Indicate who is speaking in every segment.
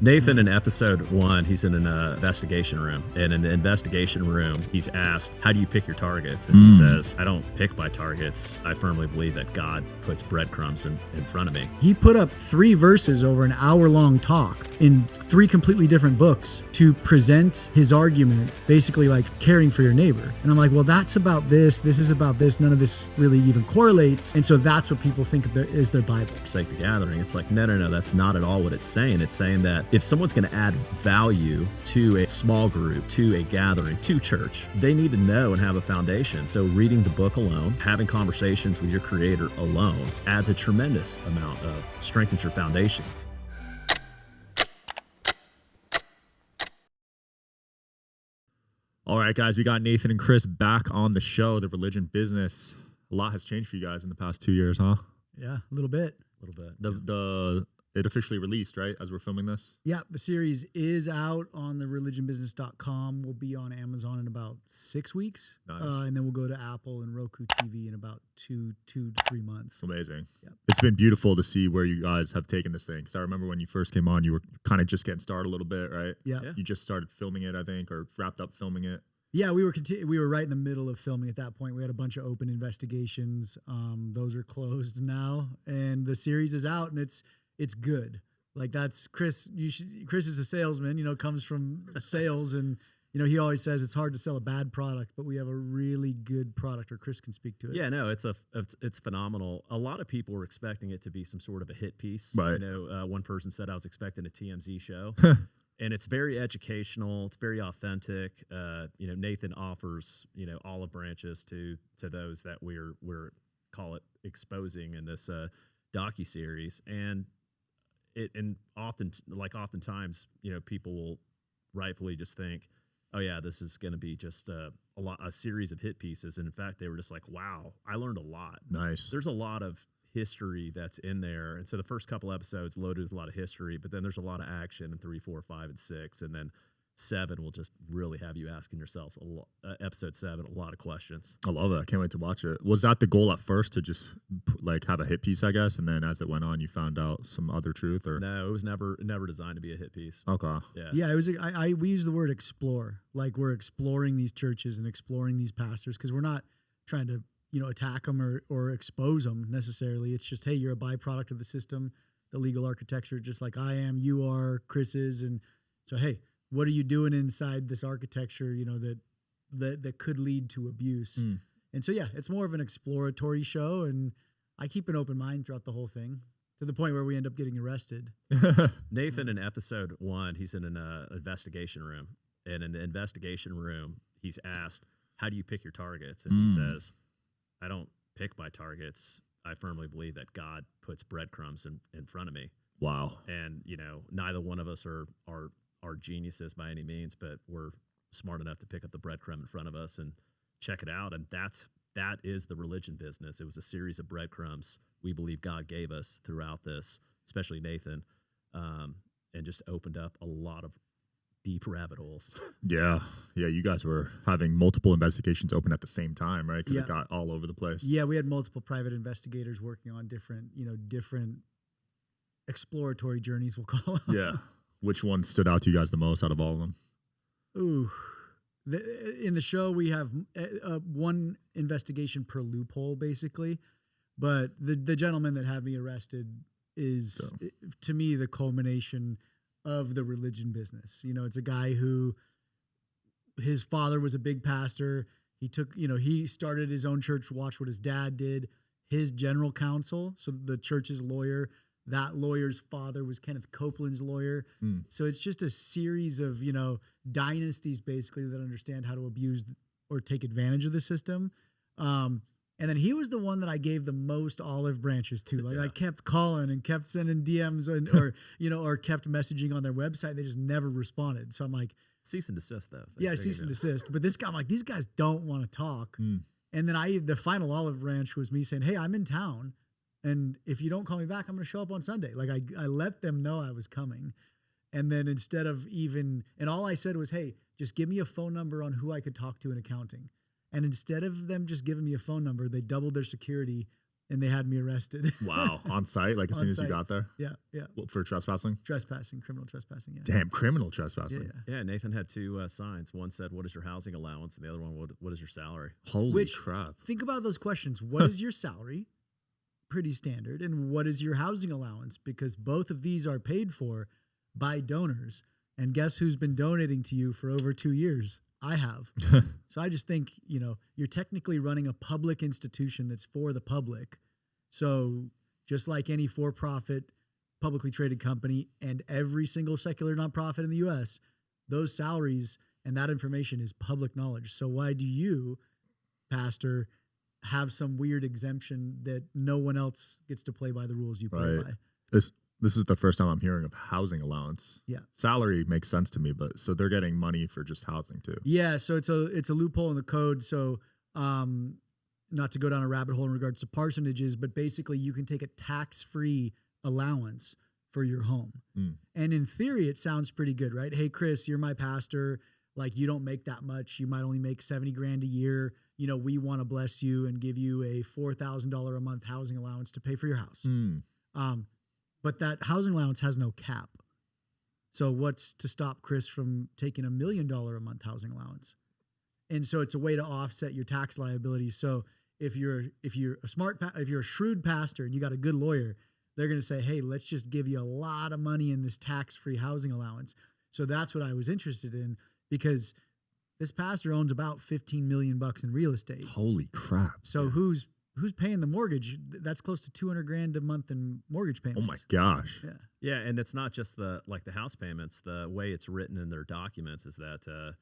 Speaker 1: Nathan, in episode 1, he's in an investigation room. And in the investigation room, he's asked, how do you pick your targets? And he says, I don't pick my targets. I firmly believe that God puts breadcrumbs in front of me.
Speaker 2: He put up 3 verses over an hour-long talk in 3 completely different books to present his argument, basically like caring for your neighbor. And I'm like, well, that's about this. This is about this. None of this really even correlates. And so that's what people think of is their Bible.
Speaker 1: Forsake the gathering. It's like, no, that's not at all what it's saying. It's saying that if someone's going to add value to a small group, to a gathering, to church, they need to know and have a foundation. So reading the book alone, having conversations with your creator alone adds a tremendous amount of strengthens your foundation.
Speaker 3: All right, guys, we got Nathan and Chris back on the show, The Religion Business. A lot has changed for you guys in the past 2 years, huh?
Speaker 2: Yeah, a little bit.
Speaker 3: It officially released, right, as we're filming this?
Speaker 2: Yeah, the series is out on the religionbusiness.com. We'll be on Amazon in about 6 weeks.
Speaker 3: Nice.
Speaker 2: And then we'll go to Apple and Roku TV in about two to 3 months.
Speaker 3: Amazing.
Speaker 2: Yeah.
Speaker 3: It's been beautiful to see where you guys have taken this thing. Because I remember when you first came on, you were kind of just getting started a little bit, right?
Speaker 2: Yeah.
Speaker 3: You just started filming it, I think, or wrapped up filming it.
Speaker 2: Yeah, we were right in the middle of filming at that point. We had a bunch of open investigations. Those are closed now. And the series is out, and it's good. Like, that's Chris. Chris is a salesman, comes from sales, and he always says it's hard to sell a bad product, but we have a really good product. Or Chris can speak to it.
Speaker 1: Yeah, no, it's phenomenal. A lot of people were expecting it to be some sort of a hit piece.
Speaker 3: Right.
Speaker 1: One person said I was expecting a TMZ show, and it's very educational. It's very authentic. Nathan offers olive branches to those that we're call it exposing in this docuseries, and. Oftentimes, people will rightfully just think, oh yeah, this is going to be just a series of hit pieces. And in fact, they were just like, wow, I learned a lot.
Speaker 3: Nice.
Speaker 1: There's a lot of history that's in there. And so the first couple episodes loaded with a lot of history, but then there's a lot of action in 3, 4, 5, and 6. And then 7 will just really have you asking yourselves episode 7 a lot of questions.
Speaker 3: I love it. I can't wait to watch it. Was that the goal at first, to just have a hit piece, I guess, and then as it went on, you found out some other truth? Or
Speaker 1: No, it was never designed to be a hit piece.
Speaker 3: Okay.
Speaker 2: Yeah. It was. We use the word explore. Like, we're exploring these churches and exploring these pastors, because we're not trying to attack them or expose them necessarily. It's just, hey, you're a byproduct of the system, the legal architecture, just like I am, you are, Chris is, and so hey. What are you doing inside this architecture, that could lead to abuse? And so, yeah, it's more of an exploratory show, and I keep an open mind throughout the whole thing, to the point where we end up getting arrested.
Speaker 1: Nathan, in episode 1, he's in an investigation room. And in the investigation room, he's asked, how do you pick your targets? And he says, I don't pick my targets. I firmly believe that God puts breadcrumbs in front of me.
Speaker 3: Wow.
Speaker 1: And, neither one of us are geniuses by any means, but we're smart enough to pick up the breadcrumb in front of us and check it out. And that is the religion business. It was a series of breadcrumbs we believe God gave us throughout this, especially Nathan, and just opened up a lot of deep rabbit holes.
Speaker 3: Yeah. You guys were having multiple investigations open at the same time, right? Because it got all over the place.
Speaker 2: Yeah, we had multiple private investigators working on different exploratory journeys, we'll call them.
Speaker 3: Yeah. Which one stood out to you guys the most out of all of them?
Speaker 2: Ooh. In the show, we have one investigation per loophole, basically. But the gentleman that had me arrested is, to me, the culmination of the religion business. It's a guy who, his father was a big pastor. He started his own church, watched what his dad did. His general counsel, so the church's lawyer, that lawyer's father was Kenneth Copeland's lawyer. So it's just a series of, dynasties basically that understand how to abuse or take advantage of the system. And then he was the one that I gave the most olive branches to. Like, I kept calling and kept sending DMs or kept messaging on their website. They just never responded. So I'm like,
Speaker 1: cease and desist, though.
Speaker 2: Cease and desist. But this guy, I'm like, these guys don't want to talk. And then the final olive branch was me saying, hey, I'm in town. And if you don't call me back, I'm going to show up on Sunday. Like, I let them know I was coming. And then instead of and all I said was, hey, just give me a phone number on who I could talk to in accounting. And instead of them just giving me a phone number, they doubled their security and they had me arrested.
Speaker 3: Wow. On site, like as
Speaker 2: On
Speaker 3: soon as you
Speaker 2: site.
Speaker 3: got there?
Speaker 2: Yeah, yeah.
Speaker 3: For trespassing?
Speaker 2: Trespassing, criminal trespassing. Yeah.
Speaker 3: Damn, criminal
Speaker 2: Yeah,
Speaker 3: trespassing.
Speaker 2: yeah.
Speaker 1: Yeah, Nathan had two signs. One said, "What is your housing allowance?" and the other one, "What is your salary?"
Speaker 3: Holy
Speaker 2: Which-
Speaker 3: crap.
Speaker 2: Think about those questions. What is your salary? Pretty standard. And what is your housing allowance? Because both of these are paid for by donors. And guess who's been donating to you for over 2 years? I have. So I just think, you're technically running a public institution that's for the public. So just like any for-profit, publicly traded company and every single secular nonprofit in the U.S., those salaries and that information is public knowledge. So why do you, pastor, have some weird exemption that no one else gets to play by the rules you play
Speaker 3: Right.
Speaker 2: by?
Speaker 3: This is the first time I'm hearing of housing allowance.
Speaker 2: Yeah.
Speaker 3: Salary makes sense to me, but so they're getting money for just housing too.
Speaker 2: Yeah, so it's a loophole in the code. So not to go down a rabbit hole in regards to parsonages, but basically you can take a tax-free allowance for your home. And in theory, it sounds pretty good, right? Hey, Chris, you're my pastor. Like, you don't make that much. You might only make $70,000 a year. We want to bless you and give you a $4,000 a month housing allowance to pay for your house. But that housing allowance has no cap. So what's to stop Chris from taking $1 million a month housing allowance? And so it's a way to offset your tax liabilities. So if you're a shrewd pastor and you got a good lawyer, they're going to say, hey, let's just give you a lot of money in this tax-free housing allowance. So that's what I was interested in, because this pastor owns about $15 million in real estate.
Speaker 3: Holy crap.
Speaker 2: So who's paying the mortgage? That's close to $200,000 a month in mortgage payments.
Speaker 3: Oh my gosh.
Speaker 2: Yeah.
Speaker 1: Yeah, and it's not just the house payments. The way it's written in their documents is that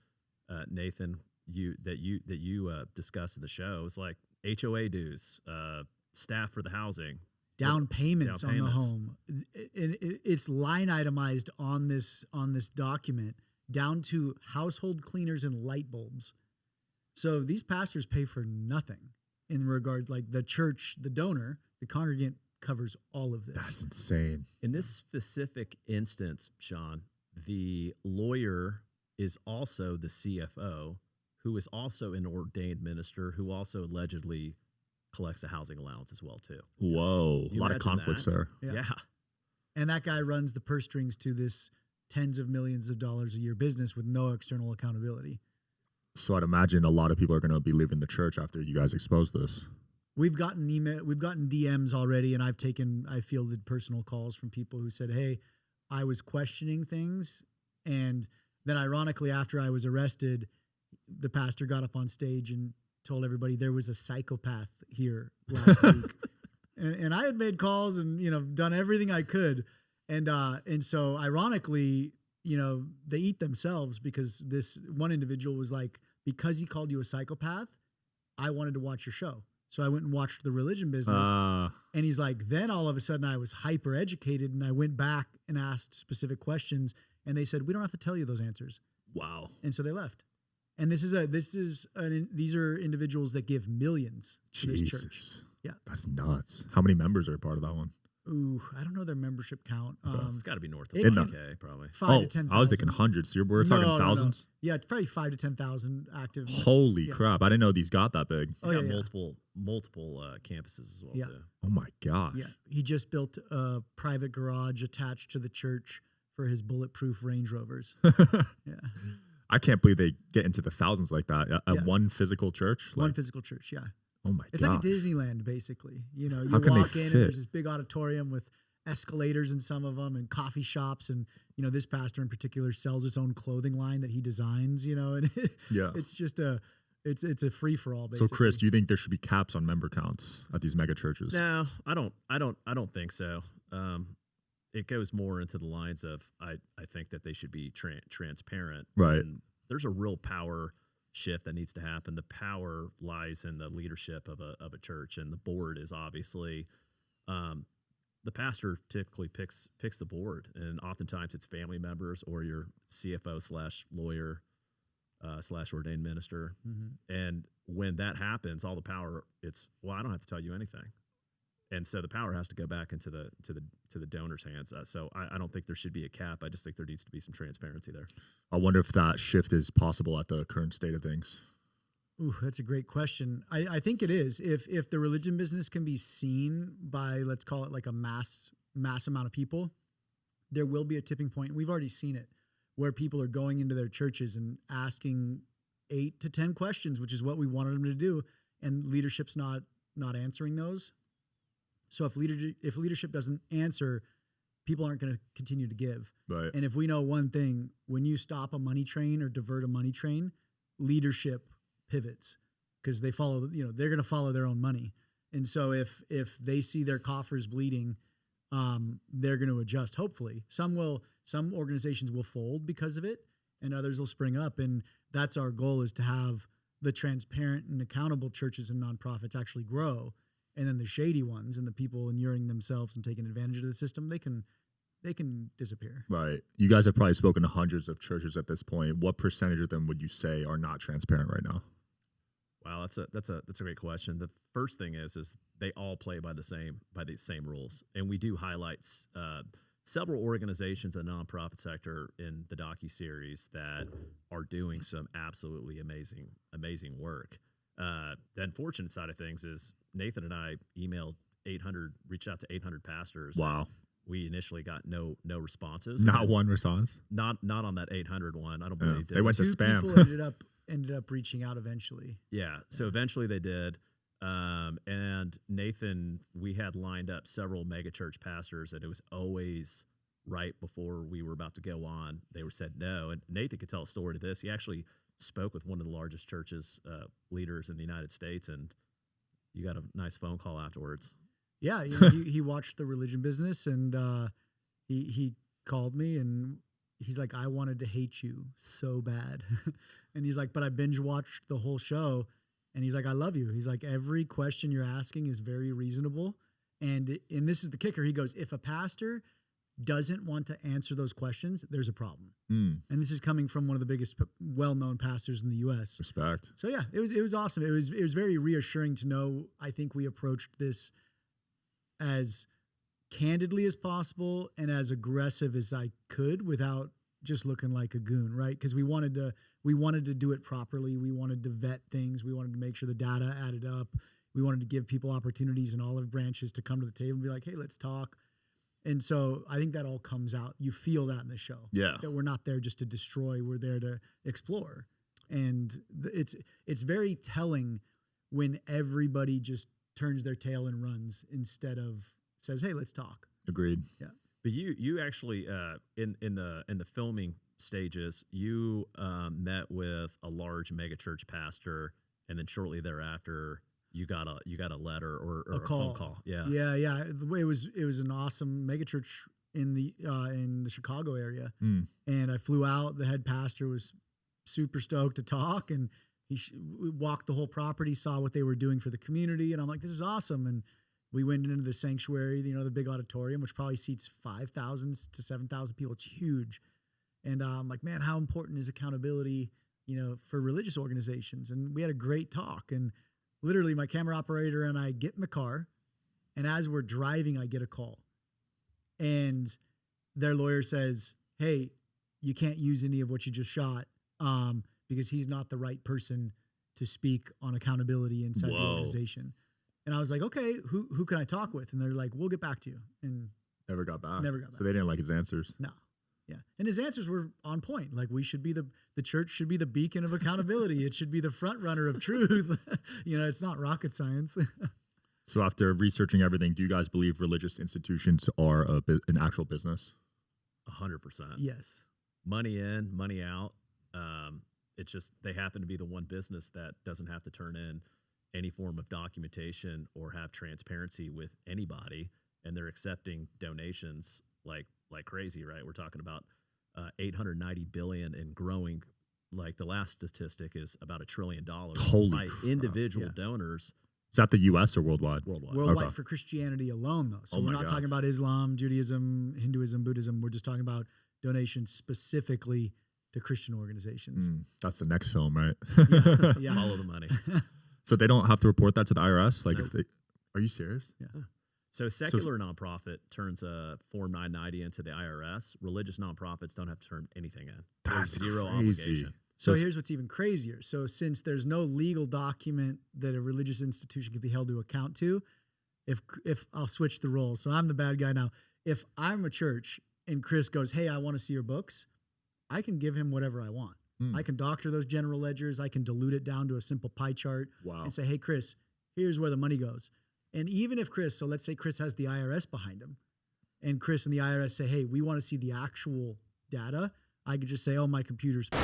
Speaker 1: Nathan, you discussed in the show, is like HOA dues, staff for the housing,
Speaker 2: down payments on the home. It's line itemized on this document down to household cleaners and light bulbs. So these pastors pay for nothing in regard, like the church, the donor, the congregant covers all of this.
Speaker 3: That's insane.
Speaker 1: In this specific instance, Sean, the lawyer is also the CFO, who is also an ordained minister, who also allegedly collects a housing allowance as well, too.
Speaker 3: Whoa. A
Speaker 1: You
Speaker 3: lot of
Speaker 1: imagine
Speaker 3: conflicts
Speaker 1: that?
Speaker 3: there.
Speaker 1: Yeah.
Speaker 2: And that guy runs the purse strings to this tens of millions of dollars a year business with no external accountability.
Speaker 3: So I'd imagine a lot of people are going to be leaving the church after you guys expose this.
Speaker 2: We've gotten DMs already, and I fielded personal calls from people who said, hey, I was questioning things. And then ironically, after I was arrested, the pastor got up on stage and told everybody there was a psychopath here last week. And I had made calls and, done everything I could. And so ironically, they eat themselves, because this one individual was like, because he called you a psychopath, I wanted to watch your show. So I went and watched The Religion Business. And he's like, then all of a sudden I was hyper educated and I went back and asked specific questions, and they said, we don't have to tell you those answers.
Speaker 3: Wow.
Speaker 2: And so they left. And these are individuals that give millions to this church. Yeah.
Speaker 3: That's nuts. How many members are a part of that one?
Speaker 2: Ooh, I don't know their membership count.
Speaker 1: It's got to be north of
Speaker 2: it
Speaker 1: 50K, probably.
Speaker 2: 5 to 10,000.
Speaker 3: I was thinking hundreds. So we're talking thousands?
Speaker 2: Yeah, it's probably 5 to 10,000 active.
Speaker 3: Holy crap. I didn't know these got that big.
Speaker 1: He's got multiple campuses as well,
Speaker 2: Yeah.
Speaker 1: too.
Speaker 3: Oh my gosh.
Speaker 2: Yeah, he just built a private garage attached to the church for his bulletproof Range Rovers. Yeah.
Speaker 3: I can't believe they get into the thousands like that at one physical church.
Speaker 2: One physical church, yeah.
Speaker 3: Oh my god.
Speaker 2: It's like a Disneyland, basically. You
Speaker 3: How can
Speaker 2: walk
Speaker 3: they
Speaker 2: in
Speaker 3: fit?
Speaker 2: and there's this big auditorium with escalators in some of them and coffee shops. And, this pastor in particular sells his own clothing line that he designs, and
Speaker 3: Yeah.
Speaker 2: it's just it's a free for all, basically.
Speaker 3: So Chris, do you think there should be caps on member counts at these mega churches?
Speaker 1: No, I don't think so. It goes more into the lines of I think that they should be transparent.
Speaker 3: Right.
Speaker 1: And there's a real power shift that needs to happen. The power lies in the leadership of a church, and the board is obviously the pastor typically picks the board, and oftentimes it's family members or your CFO / lawyer / ordained minister.
Speaker 2: Mm-hmm.
Speaker 1: And when that happens, all the power, I don't have to tell you anything. And so the power has to go back into the donor's hands. So I don't think there should be a cap. I just think there needs to be some transparency there.
Speaker 3: I wonder if that shift is possible at the current state of things.
Speaker 2: Ooh, that's a great question. I think it is. If the religion business can be seen by, let's call it like a mass amount of people, there will be a tipping point. We've already seen it where people are going into their churches and asking 8 to 10 questions, which is what we wanted them to do, and leadership's not answering those. So if leadership doesn't answer, people aren't going to continue to give.
Speaker 3: Right.
Speaker 2: And if we know one thing, when you stop a money train or divert a money train, leadership pivots because they follow, they're going to follow their own money. And so if they see their coffers bleeding, they're going to adjust. Hopefully some organizations will fold because of it and others will spring up. And that's our goal, is to have the transparent and accountable churches and nonprofits actually grow. And then the shady ones and the people inuring themselves and taking advantage of the system, they can disappear.
Speaker 3: Right. You guys have probably spoken to hundreds of churches at this point. What percentage of them would you say are not transparent right now?
Speaker 1: Wow, that's a great question. The first thing is they all play by these same rules, and we do highlight several organizations in the nonprofit sector in the docuseries that are doing some absolutely amazing work. The unfortunate side of things is Nathan and I reached out to 800 pastors.
Speaker 3: Wow.
Speaker 1: We initially got no responses.
Speaker 3: Not one response.
Speaker 1: Not on that 800 one. I don't believe
Speaker 3: they went to spam.
Speaker 2: People ended up reaching out eventually.
Speaker 1: Yeah. So eventually they did. And Nathan, we had lined up several megachurch pastors, and it was always right before we were about to go on, they were said no. And Nathan could tell a story to this. He actually spoke with one of the largest churches leaders in the United States, and you got a nice phone call afterwards.
Speaker 2: Yeah, he watched the religion business, and he called me, and he's like, I wanted to hate you so bad. And he's like, but I binge watched the whole show. And he's like, I love you. He's like, every question you're asking is very reasonable. And this is the kicker. He goes, if a pastor doesn't want to answer those questions, there's a problem. And this is coming from one of the biggest well-known pastors in the U.S.
Speaker 3: Respect.
Speaker 2: So yeah, it was awesome. It was very reassuring to know. I think we approached this as candidly as possible and as aggressive as I could without just looking like a goon, right? Because we wanted to do it properly. We wanted to vet things. We wanted to make sure the data added up. We wanted to give people opportunities and olive branches to come to the table and be like, hey, let's talk. And so I think that all comes out. You feel that in the show.
Speaker 3: Yeah.
Speaker 2: That we're not there just to destroy. We're there to explore. And it's very telling when everybody just turns their tail and runs instead of says, hey, let's talk.
Speaker 3: Agreed.
Speaker 2: Yeah.
Speaker 1: But you actually in the filming stages, you met with a large megachurch pastor, and then shortly thereafter you got a letter or a phone call. Yeah.
Speaker 2: It was an awesome megachurch in the Chicago area, and I flew out. The head pastor was super stoked to talk, and we walked the whole property, saw what they were doing for the community, and I'm like, this is awesome. And we went into the sanctuary, the big auditorium, which probably seats 5,000 to 7,000 people. It's huge. And I'm like, man, how important is accountability, for religious organizations? And we had a great talk. And literally my camera operator and I get in the car, and as we're driving, I get a call. And their lawyer says, hey, you can't use any of what you just shot because he's not the right person to speak on accountability inside the organization. And I was like, okay, who can I talk with? And they're like, we'll get back to you. And
Speaker 3: Never got back.
Speaker 2: So
Speaker 3: they didn't like his answers.
Speaker 2: No. Yeah. And his answers were on point. Like, we should be the church should be the beacon of accountability. It should be the front runner of truth. It's not rocket science.
Speaker 3: So after researching everything, do you guys believe religious institutions are an actual business?
Speaker 1: 100%.
Speaker 2: Yes.
Speaker 1: Money in, money out. It's just they happen to be the one business that doesn't have to turn in any form of documentation or have transparency with anybody, and they're accepting donations like crazy, right? We're talking about $890 billion and growing. Like, the last statistic is about $1 trillion by individual donors.
Speaker 3: Is that the U.S. or worldwide?
Speaker 2: Worldwide for Christianity alone, though. So we're not talking about Islam, Judaism, Hinduism, Buddhism. We're just talking about donations specifically to Christian organizations.
Speaker 3: That's the next film, right?
Speaker 2: Yeah.
Speaker 1: Follow the money.
Speaker 3: So they don't have to report that to the IRS? Like, are you serious?
Speaker 2: Yeah.
Speaker 1: So secular nonprofit turns a Form 990 into the IRS. Religious nonprofits don't have to turn anything in.
Speaker 3: That's
Speaker 1: There's zero
Speaker 3: crazy.
Speaker 1: obligation.
Speaker 2: So here's what's even crazier. So since there's no legal document that a religious institution can be held to account to, if I'll switch the roles. So I'm the bad guy now. If I'm a church and Chris goes, hey, I want to see your books, I can give him whatever I want. I can doctor those general ledgers. I can dilute it down to a simple pie chart and say, hey, Chris, here's where the money goes. And even if Chris, so let's say Chris has the IRS behind him, and Chris and the IRS say, hey, we want to see the actual data, I could just say, oh, my computer's fine.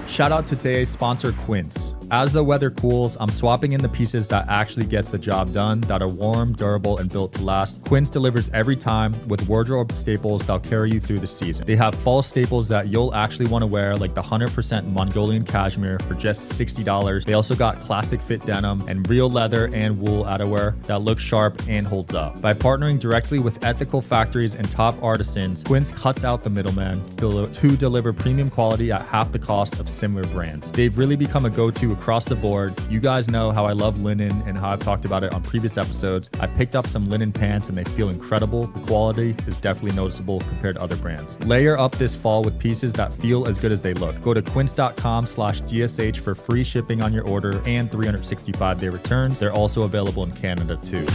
Speaker 4: Shout out to today's sponsor, Quince. As the weather cools, I'm swapping in the pieces that actually gets the job done, that are warm, durable, and built to last. Quince delivers every time with wardrobe staples that'll carry you through the season. They have fall staples that you'll actually want to wear, like the 100% Mongolian cashmere for just $60. They also got classic fit denim and real leather and wool outerwear that looks sharp and holds up. By partnering directly with ethical factories and top artisans, Quince cuts out the middleman to deliver premium quality at half the cost of similar brands. They've really become a go-to across the board. You guys know how I love linen and how I've talked about it on previous episodes. I picked up some linen pants and they feel incredible. The quality is definitely noticeable compared to other brands. Layer up this fall with pieces that feel as good as they look. Go to quince.com/DSH for free shipping on your order and 365-day returns. They're also available in Canada too.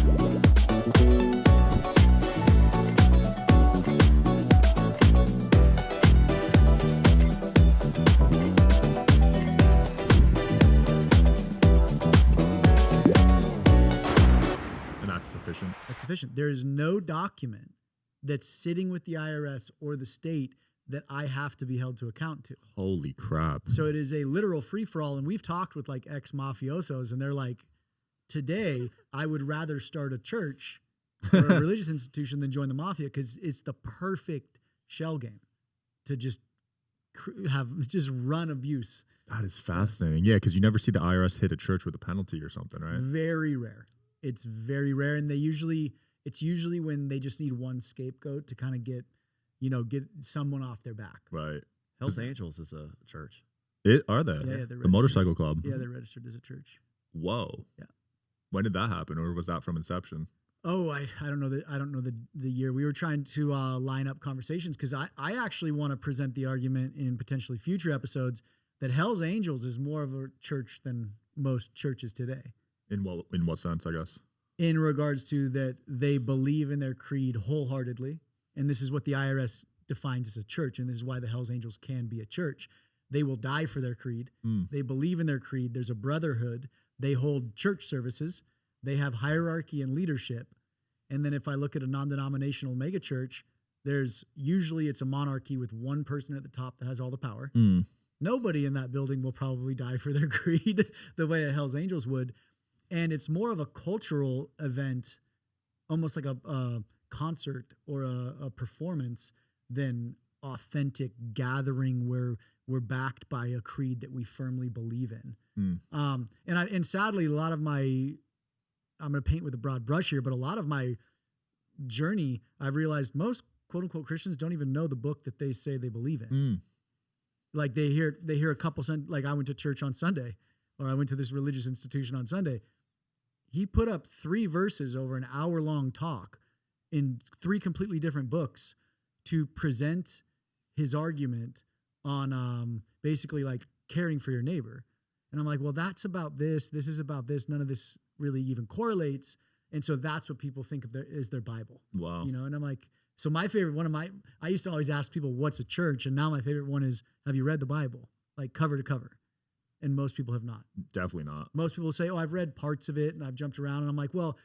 Speaker 2: That's sufficient. There is no document that's sitting with the IRS or the state that I have to be held to account to.
Speaker 3: Holy crap.
Speaker 2: So it is a literal free-for-all. And we've talked with like ex-mafiosos, and they're like, today I would rather start a church or a religious institution than join the mafia, because it's the perfect shell game to just run abuse.
Speaker 3: That is fascinating. Yeah, because you never see the IRS hit a church with a penalty or something, right?
Speaker 2: Very rare. It's very rare, and it's usually when they just need one scapegoat to kind of get someone off their back.
Speaker 3: Right.
Speaker 1: Hell's Angels is a church.
Speaker 3: Are they?
Speaker 2: Yeah,
Speaker 3: the motorcycle club.
Speaker 2: Yeah, they're registered as a church.
Speaker 3: Whoa.
Speaker 2: Yeah.
Speaker 3: When did that happen, or was that from inception?
Speaker 2: Oh, I don't know the year. We were trying to line up conversations, because I actually want to present the argument in potentially future episodes that Hell's Angels is more of a church than most churches today.
Speaker 3: In what sense, I guess?
Speaker 2: In regards to that they believe in their creed wholeheartedly, and this is what the IRS defines as a church, and this is why the Hells Angels can be a church. They will die for their creed. They believe in their creed. There's a brotherhood. They hold church services. They have hierarchy and leadership. And then if I look at a non-denominational megachurch, it's a monarchy with one person at the top that has all the power. Nobody in that building will probably die for their creed the way a Hells Angels would. And it's more of a cultural event, almost like a concert or a performance, than authentic gathering where we're backed by a creed that we firmly believe in. And sadly, a lot of I'm going to paint with a broad brush here, but a lot of my journey, I've realized most quote unquote Christians don't even know the book that they say they believe in. Like they hear a couple, like I went to church on Sunday, or I went to this religious institution on Sunday. He put up 3 verses over an hour-long talk in 3 completely different books to present his argument on basically like caring for your neighbor. And I'm like, well, that's about this. This is about this. None of this really even correlates. And so that's what people think of is their Bible.
Speaker 3: Wow.
Speaker 2: And I'm like, so my favorite I used to always ask people, what's a church? And now my favorite one is, have you read the Bible? Like cover to cover. And most people have not.
Speaker 3: Definitely not.
Speaker 2: Most people say, oh, I've read parts of it and I've jumped around. And I'm like, well,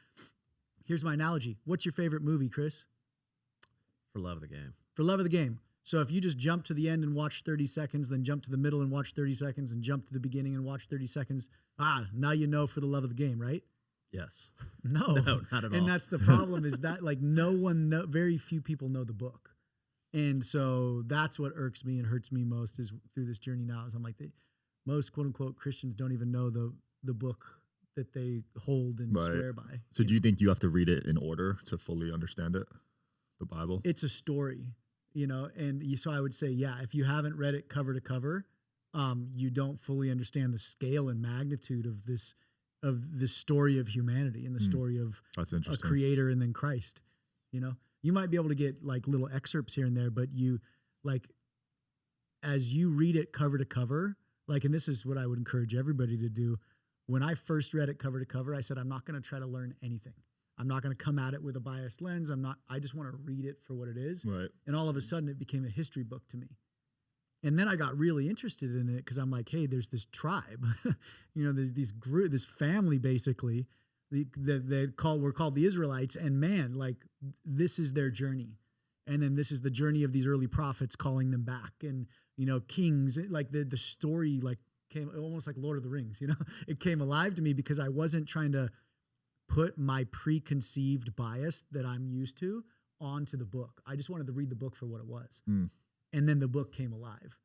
Speaker 2: here's my analogy. What's your favorite movie, Chris?
Speaker 1: For love of the game.
Speaker 2: For love of the game. So if you just jump to the end and watch 30 seconds, then jump to the middle and watch 30 seconds, and jump to the beginning and watch 30 seconds, now you know for the love of the game, right?
Speaker 1: Yes.
Speaker 2: No,
Speaker 1: not at all.
Speaker 2: And that's the problem, is that like very few people know the book. And so that's what irks me and hurts me most is through this journey now, is I'm like, most quote unquote Christians don't even know the book that they hold and swear by.
Speaker 3: So do you think you have to read it in order to fully understand it, the Bible?
Speaker 2: It's a story, and so I would say, yeah, if you haven't read it cover to cover, you don't fully understand the scale and magnitude of this story of humanity and the story of a creator and then Christ. You might be able to get like little excerpts here and there, but as you read it cover to cover, Like, and this is what I would encourage everybody to do. When I first read it cover to cover, I said, I'm not going to try to learn anything. I'm not going to come at it with a biased lens. I just want to read it for what it is.
Speaker 3: Right.
Speaker 2: And all of a sudden it became a history book to me. And then I got really interested in it because I'm like, hey, there's this tribe, there's this family basically. We're called the Israelites, and man, like this is their journey. And then this is the journey of these early prophets calling them back, and kings. Like the story like came almost like Lord of the Rings. It came alive to me because I wasn't trying to put my preconceived bias that I'm used to onto the book. I just wanted to read the book for what it was. And then the book came alive.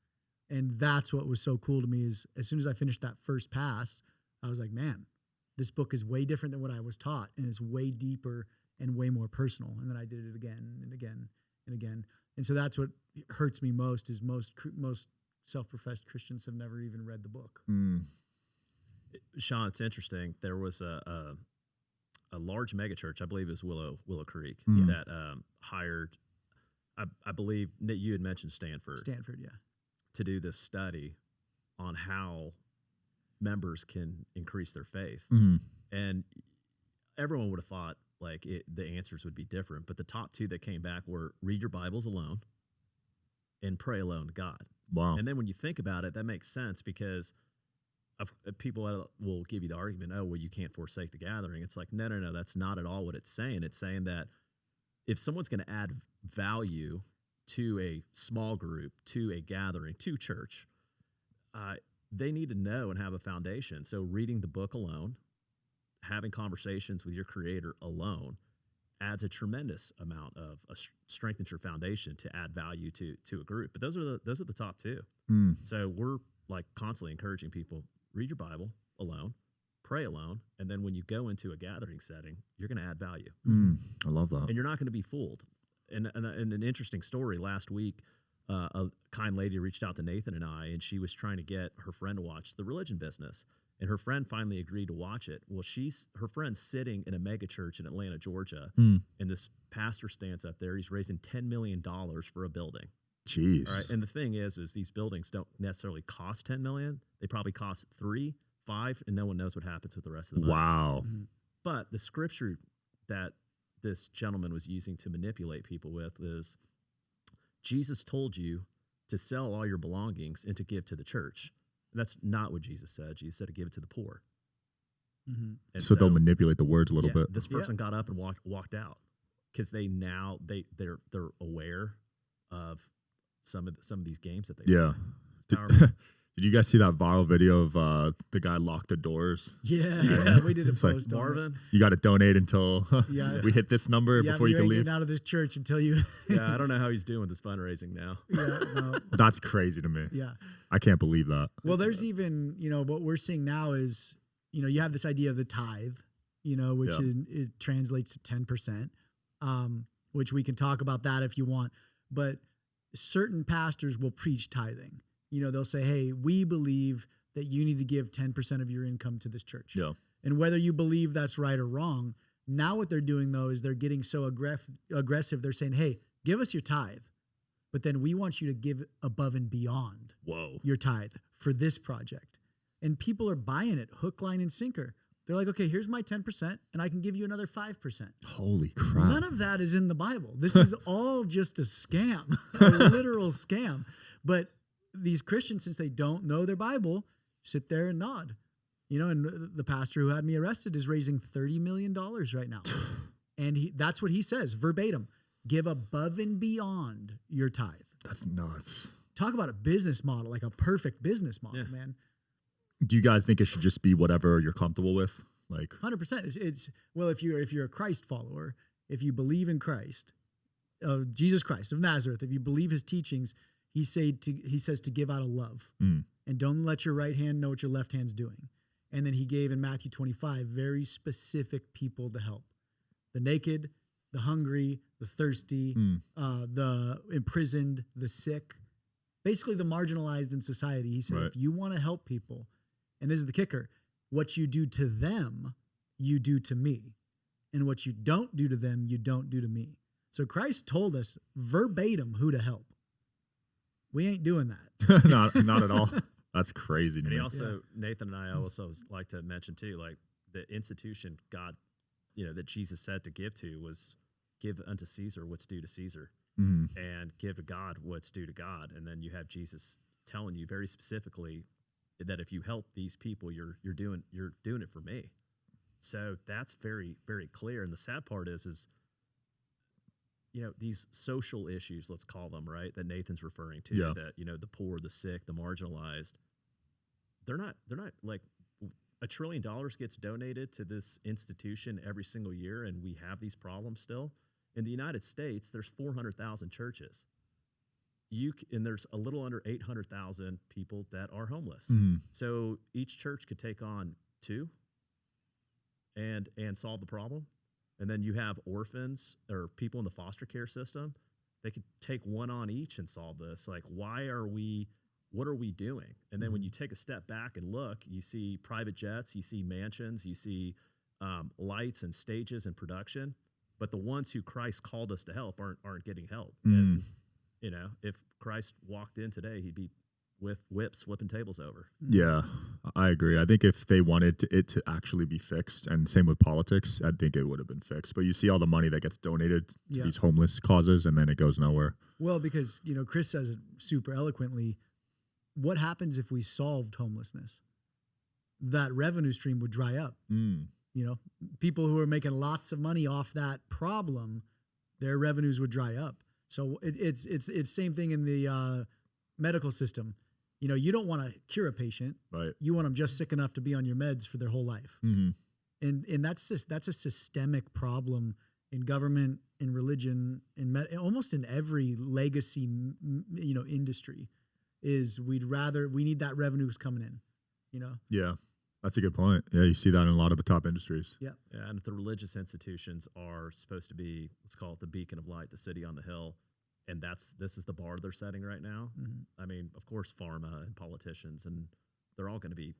Speaker 2: And that's what was so cool to me is as soon as I finished that first pass, I was like, man, this book is way different than what I was taught. And it's way deeper and way more personal. And then I did it again and again and again. And so that's what hurts me most is most self-professed Christians have never even read the book.
Speaker 1: Sean, it's interesting. There was a large megachurch, I believe it was Willow Creek, that hired, I believe you had mentioned Stanford.
Speaker 2: Stanford, yeah.
Speaker 1: To do this study on how members can increase their faith. And everyone would have thought like the answers would be different, but the top two that came back were read your Bibles alone and pray alone to God.
Speaker 3: Wow.
Speaker 1: And then when you think about it, that makes sense because people will give you the argument, oh, well, you can't forsake the gathering. It's like, no, that's not at all what it's saying. It's saying that if someone's going to add value to a small group, to a gathering, to church, they need to know and have a foundation. So reading the book alone, having conversations with your creator alone adds a tremendous amount of strengthens your foundation to add value to a group. But those are the top two. So we're like constantly encouraging people, read your Bible alone, pray alone, and then when you go into a gathering setting, you're going to add value.
Speaker 3: I love that.
Speaker 1: And you're not going to be fooled. And an interesting story, last week, a kind lady reached out to Nathan and I, and she was trying to get her friend to watch The Religion Business. And her friend finally agreed to watch it. Well, her friend's sitting in a mega church in Atlanta, Georgia, and this pastor stands up there. He's raising $10 million for a building.
Speaker 3: Jeez.
Speaker 1: All right. And the thing is these buildings don't necessarily cost $10 million. They probably cost $3, $5, and no one knows what happens with the rest of the money.
Speaker 3: Wow.
Speaker 1: But the scripture that this gentleman was using to manipulate people with is Jesus told you to sell all your belongings and to give to the church. That's not what Jesus said. Jesus said to give it to the poor. And
Speaker 3: so they'll manipulate the words a little bit.
Speaker 1: This person got up and walked out because they're aware of some of these games that they play. Did you guys see that viral video of the guy locked the doors?
Speaker 2: Yeah, we did a post.
Speaker 1: Like, Marvin,
Speaker 3: you got to donate until we hit this number before you can leave.
Speaker 2: Out of this church until you.
Speaker 1: Yeah, I don't know how he's doing with his fundraising now.
Speaker 3: That's crazy to me.
Speaker 2: Yeah,
Speaker 3: I can't believe that.
Speaker 2: Well, there's even what we're seeing now is you have this idea of the tithe, which it translates to 10%, which we can talk about that if you want, but certain pastors will preach tithing. They'll say, hey, we believe that you need to give 10% of your income to this church.
Speaker 3: Yeah.
Speaker 2: And whether you believe that's right or wrong, now what they're doing, though, is they're getting so aggressive. They're saying, hey, give us your tithe, but then we want you to give above and beyond your tithe for this project. And people are buying it hook, line, and sinker. They're like, okay, here's my 10%, and I can give you another 5%.
Speaker 3: Holy crap.
Speaker 2: None of that is in the Bible. This is all just a scam, a literal scam. But these Christians, since they don't know their Bible, sit there and nod. And the pastor who had me arrested is raising $30 million right now. And that's what he says, verbatim. Give above and beyond your tithe.
Speaker 3: That's nuts.
Speaker 2: Talk about a business model, like a perfect business model, man.
Speaker 3: Do you guys think it should just be whatever you're comfortable with? Like
Speaker 2: 100%. It's well, if you're a Christ follower, if you believe in Christ, Jesus Christ of Nazareth, if you believe his teachings, he says to give out of love and don't let your right hand know what your left hand's doing. And then he gave in Matthew 25 very specific people to help: the naked, the hungry, the thirsty, the imprisoned, the sick, basically the marginalized in society. He said, if you want to help people, and this is the kicker, what you do to them, you do to me. And what you don't do to them, you don't do to me. So Christ told us verbatim who to help. We ain't doing that.
Speaker 3: not at all. That's crazy.
Speaker 1: And he also, Nathan and I also like to mention too, like the institution God, that Jesus said to give to was give unto Caesar what's due to Caesar, and give to God what's due to God. And then you have Jesus telling you very specifically that if you help these people, you're doing it for me. So that's very, very clear. And the sad part is these social issues, let's call them, right, that Nathan's referring to, that, the poor, the sick, the marginalized, they're not like $1 trillion gets donated to this institution every single year, and we have these problems still. In the United States, there's 400,000 churches. And there's a little under 800,000 people that are homeless. So each church could take on 2 and solve the problem. And then you have orphans or people in the foster care system. They could take 1 on each and solve this. Like, what are we doing? And then when you take a step back and look, you see private jets, you see mansions, you see lights and stages and production. But the ones who Christ called us to help aren't getting help. And, if Christ walked in today, he'd be with whips flipping tables over.
Speaker 3: Yeah, I agree. I think if they wanted it to actually be fixed, and same with politics, I think it would have been fixed. But you see all the money that gets donated to these homeless causes, and then it goes nowhere.
Speaker 2: Well, because, Chris says it super eloquently. What happens if we solved homelessness? That revenue stream would dry up. People who are making lots of money off that problem, their revenues would dry up. So it's same thing in the medical system. You don't want to cure a patient. Right. You want them just sick enough to be on your meds for their whole life. And that's a systemic problem in government, in religion, almost in every legacy, industry. Is we need that revenues coming in.
Speaker 3: Yeah. That's a good point. Yeah, you see that in a lot of the top industries.
Speaker 2: Yeah.
Speaker 1: And if the religious institutions are supposed to be, let's call it the beacon of light, the city on the hill, and this is the bar they're setting right now. I mean, of course, pharma and politicians, and they're all going to be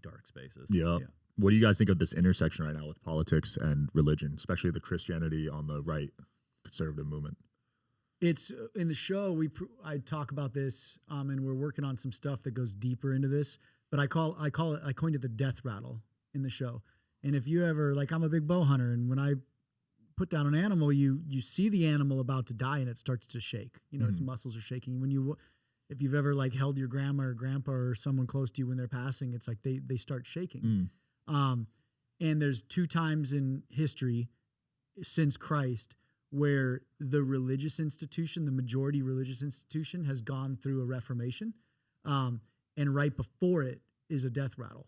Speaker 1: dark spaces.
Speaker 3: Yeah. What do you guys think of this intersection right now with politics and religion, especially the Christianity on the right conservative movement?
Speaker 2: It's in the show. I talk about this, and we're working on some stuff that goes deeper into this. But I coined it the death rattle in the show. And if you ever, I'm a big bow hunter, and when I put down an animal, you see the animal about to die, and it starts to shake. Its muscles are shaking. If you've ever held your grandma or grandpa or someone close to you when they're passing, it's like they start shaking. And there's 2 times in history since Christ where the religious institution, the majority religious institution, has gone through a reformation. And right before it is a death rattle.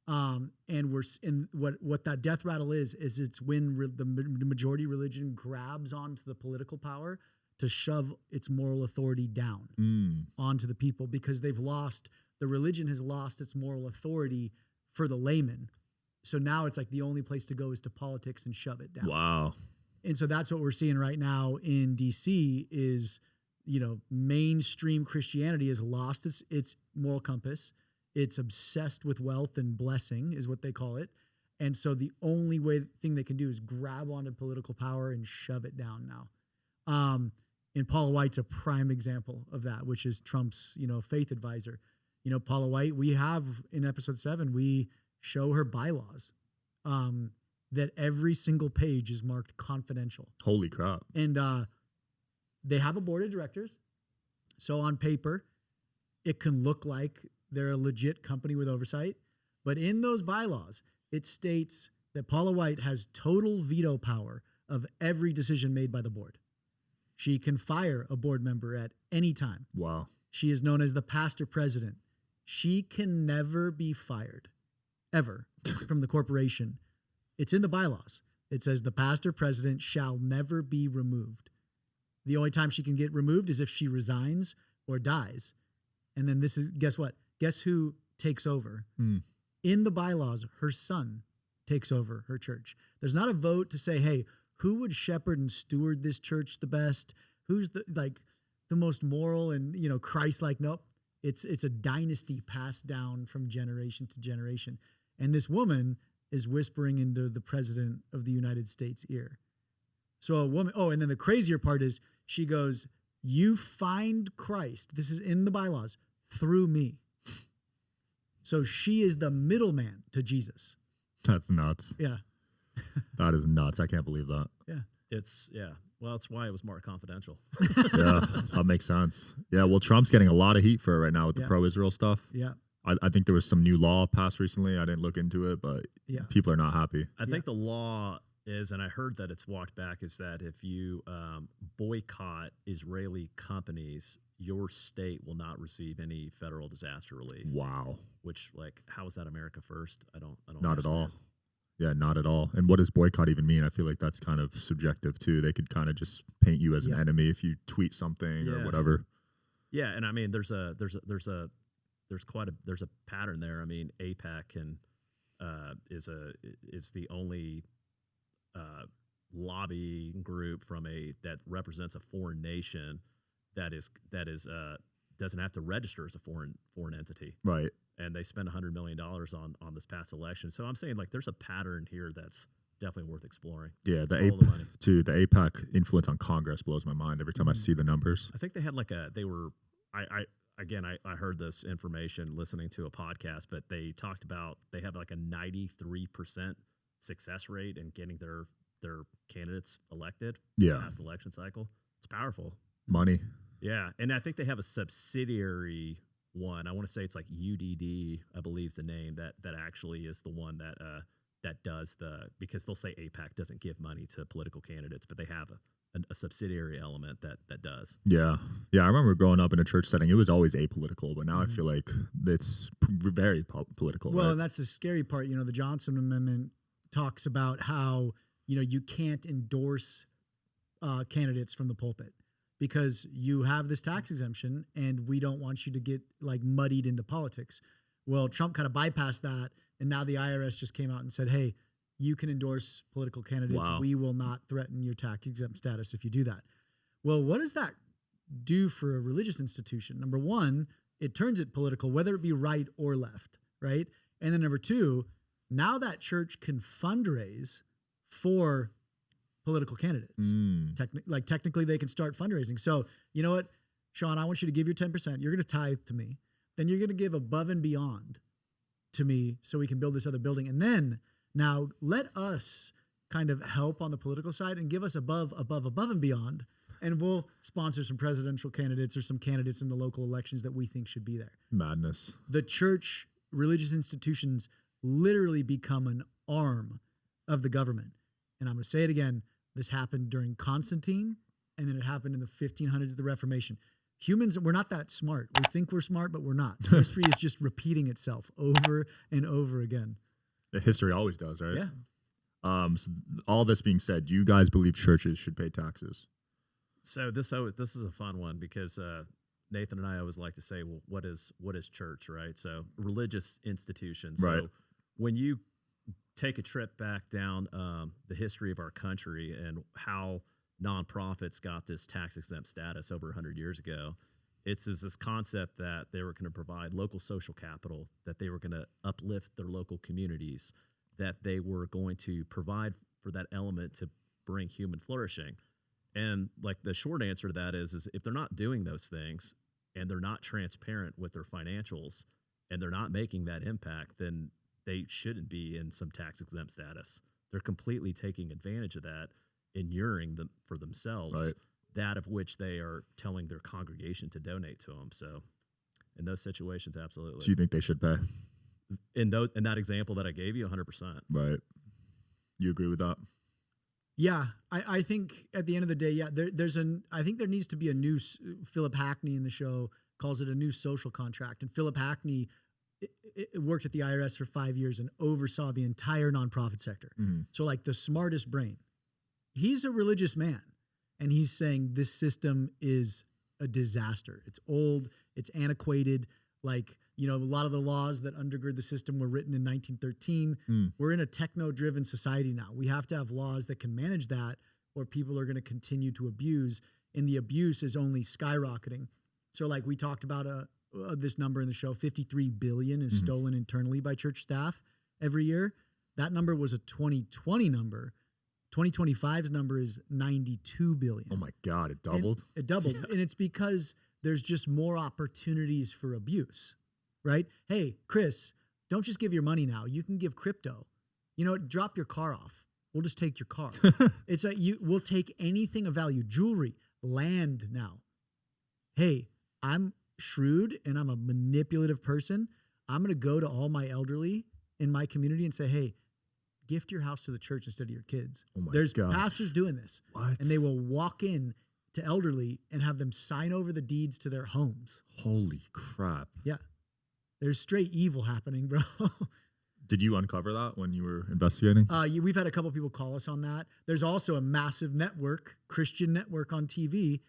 Speaker 2: And what that death rattle is it's when the majority religion grabs onto the political power to shove its moral authority down onto the people, because the religion has lost its moral authority for the layman. So now it's like the only place to go is to politics and shove it down.
Speaker 3: Wow.
Speaker 2: And so that's what we're seeing right now in DC is, mainstream Christianity has lost its moral compass. It's obsessed with wealth and blessing is what they call it. And so the only thing they can do is grab onto political power and shove it down now. And Paula White's a prime example of that, which is Trump's, faith advisor. Paula White, we have in episode 7, we show her bylaws that every single page is marked confidential.
Speaker 3: Holy crap.
Speaker 2: And they have a board of directors. So on paper, it can look like they're a legit company with oversight. But in those bylaws, it states that Paula White has total veto power of every decision made by the board. She can fire a board member at any time.
Speaker 3: Wow.
Speaker 2: She is known as the pastor president. She can never be fired, ever, from the corporation. It's in the bylaws. It says the pastor president shall never be removed. The only time she can get removed is if she resigns or dies. And then guess what? Guess who takes over? In the bylaws, her son takes over her church. There's not a vote to say, hey, who would shepherd and steward this church the best? Who's the most moral and, Christ-like? Nope. It's a dynasty passed down from generation to generation. And this woman is whispering into the president of the United States' ear. So a woman, and then the crazier part is she goes, you find Christ, this is in the bylaws, through me. So she is the middleman to Jesus.
Speaker 3: That's nuts.
Speaker 2: Yeah.
Speaker 3: That is nuts. I can't believe that.
Speaker 2: Yeah.
Speaker 1: Well, that's why it was marked confidential.
Speaker 3: Yeah, that makes sense. Yeah, well, Trump's getting a lot of heat for it right now with the pro-Israel stuff.
Speaker 2: Yeah.
Speaker 3: I think there was some new law passed recently. I didn't look into it, but people are not happy.
Speaker 1: I think the law is, and I heard that it's walked back, is that if you boycott Israeli companies, your state will not receive any federal disaster relief.
Speaker 3: Wow.
Speaker 1: Which, like, how is that America first? I don't
Speaker 3: Not at all. Yeah, not at all. And what does boycott even mean? I feel like that's kind of subjective too. They could kind of just paint you as an enemy if you tweet something or whatever.
Speaker 1: Yeah, and I mean, there's a pattern there. I mean, AIPAC is the only lobbying group that represents a foreign nation that doesn't have to register as a foreign entity.
Speaker 3: Right.
Speaker 1: And they spend $100 million on this past election. So I'm saying, like, there's a pattern here that's definitely worth exploring.
Speaker 3: Yeah, the AIPAC influence on Congress blows my mind every time I see the numbers.
Speaker 1: I think they had I heard this information listening to a podcast, but they talked about they have like a 93% success rate in getting their candidates elected.
Speaker 3: Yeah.
Speaker 1: Past election cycle. It's powerful.
Speaker 3: Money.
Speaker 1: Yeah. And I think they have a subsidiary one. I want to say it's like UDD, I believe is the name that actually is the one that does because they'll say AIPAC doesn't give money to political candidates, but they have a subsidiary element that does.
Speaker 3: Yeah. Yeah. I remember growing up in a church setting, it was always apolitical, but now I feel like it's very political.
Speaker 2: Well,
Speaker 3: right?
Speaker 2: And that's the scary part. You know, the Johnson Amendment talks about how, you can't endorse candidates from the pulpit because you have this tax exemption and we don't want you to get like muddied into politics. Well, Trump kind of bypassed that. And now the IRS just came out and said, hey, you can endorse political candidates.
Speaker 1: Wow.
Speaker 2: We will not threaten your tax exempt status if you do that. Well, what does that do for a religious institution? Number one, it turns it political, whether it be right or left, right? And then number two, now that church can fundraise for political candidates. Technically, they can start fundraising. So, you know what, Sean, I want you to give your 10%. You're going to tithe to me. Then you're going to give above and beyond to me so we can build this other building. And then now let us kind of help on the political side and give us above and beyond. And we'll sponsor some presidential candidates or some candidates in the local elections that we think should be there.
Speaker 3: Madness.
Speaker 2: The church, religious institutions literally become an arm of the government. And I'm going to say it again. This happened during Constantine, and then it happened in the 1500s of the Reformation. Humans, we're not that smart. We think we're smart, but we're not. History is just repeating itself over and over again.
Speaker 3: History always does, right?
Speaker 2: Yeah.
Speaker 3: So all this being said, do you guys believe churches should pay taxes?
Speaker 1: So this is a fun one because Nathan and I always like to say, well, what is church, right? So religious institutions.
Speaker 3: Right.
Speaker 1: So when you take a trip back down the history of our country and how nonprofits got this tax exempt status over 100 years ago, it's this concept that they were going to provide local social capital, that they were going to uplift their local communities, that they were going to provide for that element to bring human flourishing. And like the short answer to that is if they're not doing those things and they're not transparent with their financials and they're not making that impact, then they shouldn't be in some tax exempt status. They're completely taking advantage of that, inuring them for themselves,
Speaker 3: right,
Speaker 1: that of which they are telling their congregation to donate to them. So in those situations, absolutely.
Speaker 3: So you think they should pay?
Speaker 1: In that example that I gave you, 100%.
Speaker 3: Right. You agree with that?
Speaker 2: Yeah, I think at the end of the day, yeah, I think there needs to be a new, Philip Hackney in the show calls it a new social contract. And Philip Hackney worked at the IRS for 5 years and oversaw the entire nonprofit sector. Mm-hmm. So like the smartest brain. He's a religious man, and he's saying this system is a disaster. It's old, it's antiquated. Like, a lot of the laws that undergird the system were written in 1913. We're in a techno-driven society now. We have to have laws that can manage that, or people are going to continue to abuse, and the abuse is only skyrocketing. So like we talked about this number in the show, 53 billion is stolen internally by church staff every year. That number was a 2020 number. 2025's number is 92 billion.
Speaker 3: Oh my God, it doubled?
Speaker 2: It doubled. Yeah. And it's because there's just more opportunities for abuse, right? Hey, Chris, don't just give your money now. You can give crypto. You know, drop your car off. We'll just take your car. It's like we'll take anything of value, jewelry, land now. Hey, I'm shrewd and I'm a manipulative person. I'm going to go to all my elderly in my community and say, hey, gift your house to the church instead of your kids.
Speaker 3: Oh my
Speaker 2: There's
Speaker 3: gosh.
Speaker 2: pastors doing this.
Speaker 3: What?
Speaker 2: And they will walk in to elderly and have them sign over the deeds to their homes.
Speaker 3: Holy crap.
Speaker 2: Yeah. There's straight evil happening, bro.
Speaker 3: Did you uncover that when you were investigating?
Speaker 2: We've had a couple people call us on that. There's also a massive network, Christian network on TV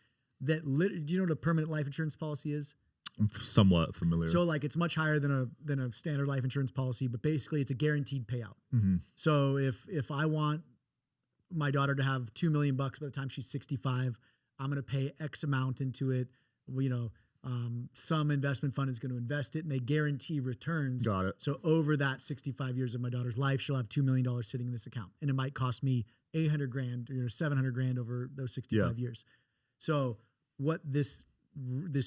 Speaker 2: that do you know what a permanent life insurance policy is?
Speaker 3: I'm somewhat familiar.
Speaker 2: So like it's much higher than a standard life insurance policy, but basically it's a guaranteed payout.
Speaker 3: Mm-hmm.
Speaker 2: So if I want my daughter to have $2 million by the time she's 65, I'm going to pay X amount into it. You know, some investment fund is going to invest it, and they guarantee returns.
Speaker 3: Got it.
Speaker 2: So over that 65 years of my daughter's life, she'll have $2 million sitting in this account, and it might cost me $800,000 or $700,000 over those 65 years. So what this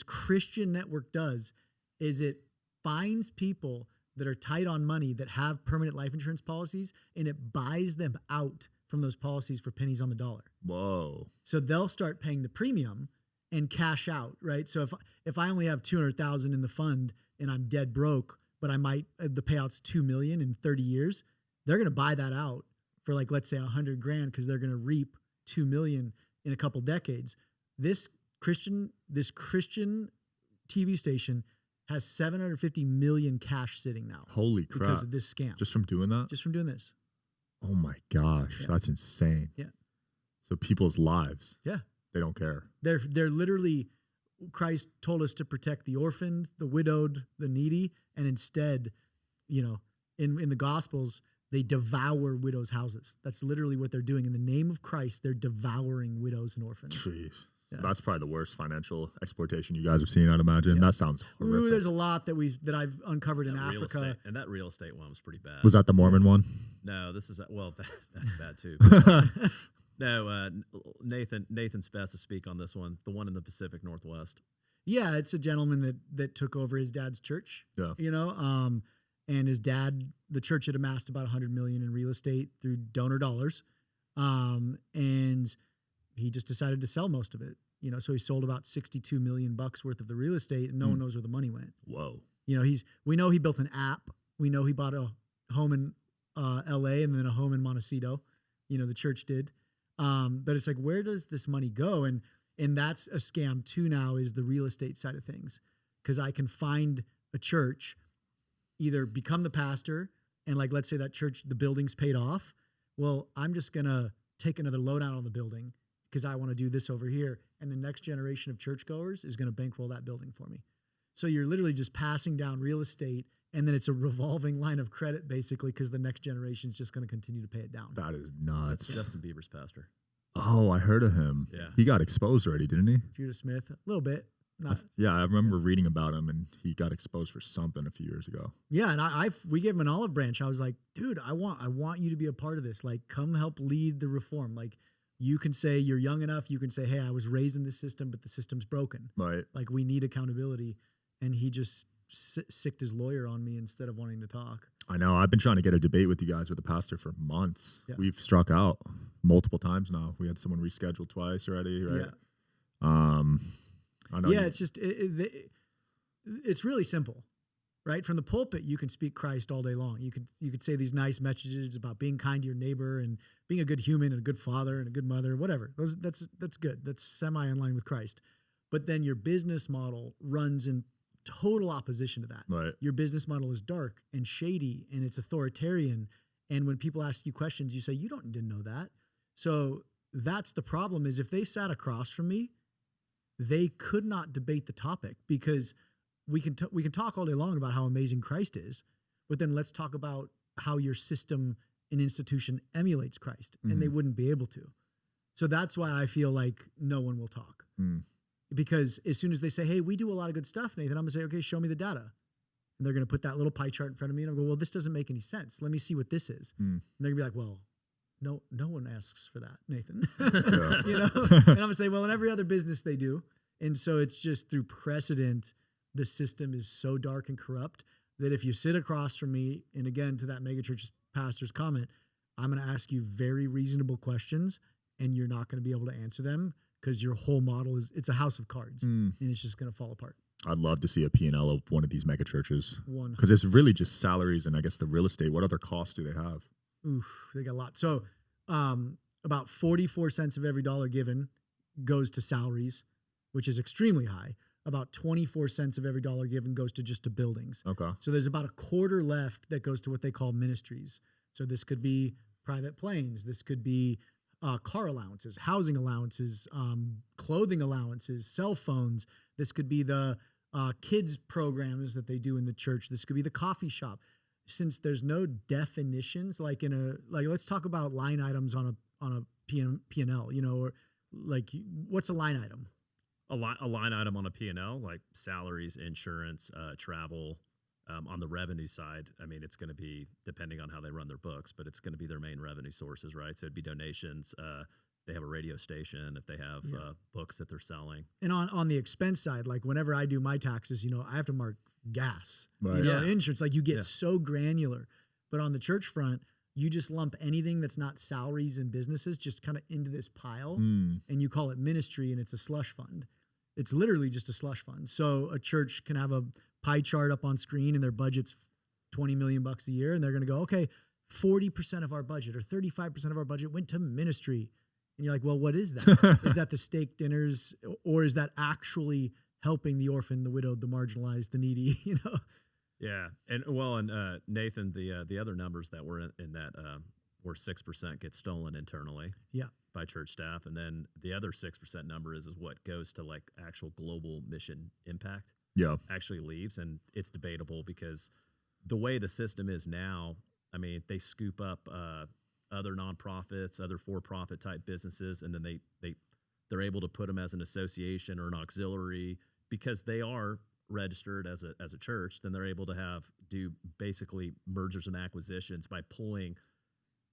Speaker 2: Christian network does is it finds people that are tight on money that have permanent life insurance policies, and it buys them out from those policies for pennies on the dollar.
Speaker 3: Whoa.
Speaker 2: So they'll start paying the premium and cash out, right? So if I only have $200,000 in the fund and I'm dead broke, but I might the payout's $2 million in 30 years, they're going to buy that out for like, let's say $100,000 because they're going to reap $2 million in a couple decades. This Christian TV station has $750 million cash sitting now.
Speaker 3: Holy crap.
Speaker 2: Because of this scam.
Speaker 3: Just from doing that?
Speaker 2: Just from doing this.
Speaker 3: Oh my gosh.
Speaker 2: Yeah.
Speaker 3: That's insane.
Speaker 2: Yeah.
Speaker 3: So people's lives.
Speaker 2: Yeah.
Speaker 3: They don't care.
Speaker 2: They're literally, Christ told us to protect the orphaned, the widowed, the needy, and instead, you know, in the Gospels, they devour widows' houses. That's literally what they're doing. In the name of Christ, they're devouring widows and orphans.
Speaker 3: Jeez.
Speaker 2: Yeah.
Speaker 3: That's probably the worst financial exploitation you guys have seen, I'd imagine.
Speaker 2: Yeah.
Speaker 3: That sounds horrific.
Speaker 2: Ooh, there's a lot that I've uncovered in
Speaker 1: Real
Speaker 2: Africa.
Speaker 1: estate, and that real estate one was pretty bad.
Speaker 3: Was that the Mormon one?
Speaker 1: No, this is that's bad too. No, Nathan's best to speak on this one. The one in the Pacific Northwest.
Speaker 2: Yeah, it's a gentleman that took over his dad's church.
Speaker 3: Yeah.
Speaker 2: You know, and his dad, the church had amassed about $100 million in real estate through donor dollars, and he just decided to sell most of it. You know, so he sold about $62 million worth of the real estate, and no one knows where the money went.
Speaker 3: Whoa.
Speaker 2: You know, we know he built an app. We know he bought a home in L.A. and then a home in Montecito. You know, the church did. But it's like, where does this money go? And that's a scam too now, is the real estate side of things. Because I can find a church, either become the pastor, and like, let's say that church, the building's paid off. Well, I'm just going to take another loan out on the building because I want to do this over here. And the next generation of churchgoers is going to bankroll that building for me. So you're literally just passing down real estate, and then it's a revolving line of credit, basically, because the next generation is just going to continue to pay it down.
Speaker 3: That is nuts.
Speaker 1: That's Justin Bieber's pastor.
Speaker 3: Oh, I heard of him.
Speaker 1: Yeah.
Speaker 3: He got exposed already, didn't he?
Speaker 2: Judah Smith, a little bit. Not,
Speaker 3: Yeah, I remember reading about him, and he got exposed for something a few years ago.
Speaker 2: yeah, and we gave him an olive branch. I was like, dude, I want you to be a part of this. Like, come help lead the reform. Like, you can say you're young enough. You can say, hey, I was raised in this system, but the system's broken.
Speaker 3: Right.
Speaker 2: Like, we need accountability. And he just sicked his lawyer on me instead of wanting to talk.
Speaker 3: I know. I've been trying to get a debate with you guys with the pastor for months.
Speaker 2: Yeah.
Speaker 3: We've struck out multiple times now. We had someone rescheduled twice already, right?
Speaker 2: Yeah.
Speaker 3: I know.
Speaker 2: Yeah, it's just it's really simple, right? From the pulpit, you can speak Christ all day long. You could say these nice messages about being kind to your neighbor and being a good human and a good father and a good mother, whatever. That's good. That's semi in line with Christ. But then your business model runs in total opposition to that.
Speaker 3: Right.
Speaker 2: Your business model is dark and shady and it's authoritarian. And when people ask you questions, you say, you didn't know that. So that's the problem, is if they sat across from me, they could not debate the topic, because we can talk all day long about how amazing Christ is, but then let's talk about how your system and institution emulates Christ, and they wouldn't be able to. So that's why I feel like no one will talk. Because as soon as they say, hey, we do a lot of good stuff, Nathan, I'm going to say, okay, show me the data. And they're going to put that little pie chart in front of me, and I'll go, well, this doesn't make any sense. Let me see what this is. And they're going to be like, well, no one asks for that, Nathan. You know? And I'm going to say, well, in every other business they do. And so it's just through precedent, the system is so dark and corrupt that if you sit across from me, and again, to that megachurch pastor's comment, I'm going to ask you very reasonable questions and you're not going to be able to answer them because your whole model it's a house of cards and it's just going to fall apart.
Speaker 3: I'd love to see a P&L of one of these mega churches. Because
Speaker 2: 100%.
Speaker 3: it's really just salaries and I guess the real estate. What other costs do they have?
Speaker 2: Oof, they got a lot. So about 44 cents of every dollar given goes to salaries, which is extremely high. About 24 cents of every dollar given goes to buildings.
Speaker 3: Okay.
Speaker 2: So there's about a quarter left that goes to what they call ministries. So this could be private planes. This could be car allowances, housing allowances, clothing allowances, cell phones. This could be the kids programs that they do in the church. This could be the coffee shop. Since there's no definitions, like let's talk about line items on a P&L, or like what's a line item?
Speaker 1: A line item on a P&L, like salaries, insurance, travel. On the revenue side, I mean, it's going to be, depending on how they run their books, but it's going to be their main revenue sources, right? So it'd be donations. They have a radio station, if they have books that they're selling.
Speaker 2: And on the expense side, like whenever I do my taxes, I have to mark gas,
Speaker 3: right.
Speaker 2: Insurance, like you get so granular. But on the church front, you just lump anything that's not salaries and businesses just kind of into this pile and you call it ministry and it's a slush fund. It's literally just a slush fund. So a church can have a pie chart up on screen and their budget's $20 million a year. And they're going to go, okay, 40% of our budget or 35% of our budget went to ministry. And you're like, well, what is that? Is that the steak dinners or is that actually helping the orphan, the widowed, the marginalized, the needy,
Speaker 1: Yeah. And Nathan, the other numbers that were in that where 6% gets stolen internally by church staff. And then the other 6% number is what goes to like actual global mission impact. Actually leaves. And it's debatable because the way the system is now, I mean, they scoop up other nonprofits, other for-profit type businesses, and then they're able to put them as an association or an auxiliary because they are registered as a church. Then they're able to do basically mergers and acquisitions by pulling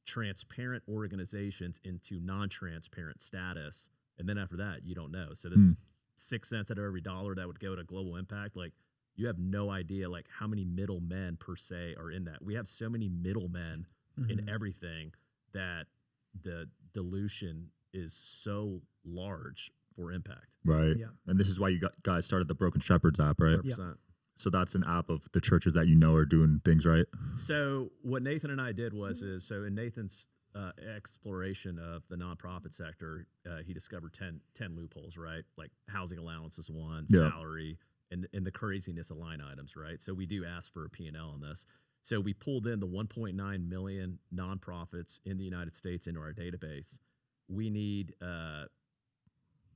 Speaker 1: transparent organizations into non-transparent status. And then after that, you don't know. So this 6 cents out of every dollar that would go to global impact, like you have no idea like how many middlemen per se are in that. We have so many middlemen in everything that the dilution is so large for impact.
Speaker 3: Right. Yeah. And this is why you guys started the Broken Shepherds app, right?
Speaker 1: 100%.
Speaker 3: Yeah. So that's an app of the churches that are doing things right.
Speaker 1: So what Nathan and I did so in Nathan's exploration of the nonprofit sector, he discovered 10 loopholes, right? Like housing allowance is one, salary, and the craziness of line items, right? So we do ask for a P&L on this. So we pulled in the 1.9 million nonprofits in the United States into our database. We need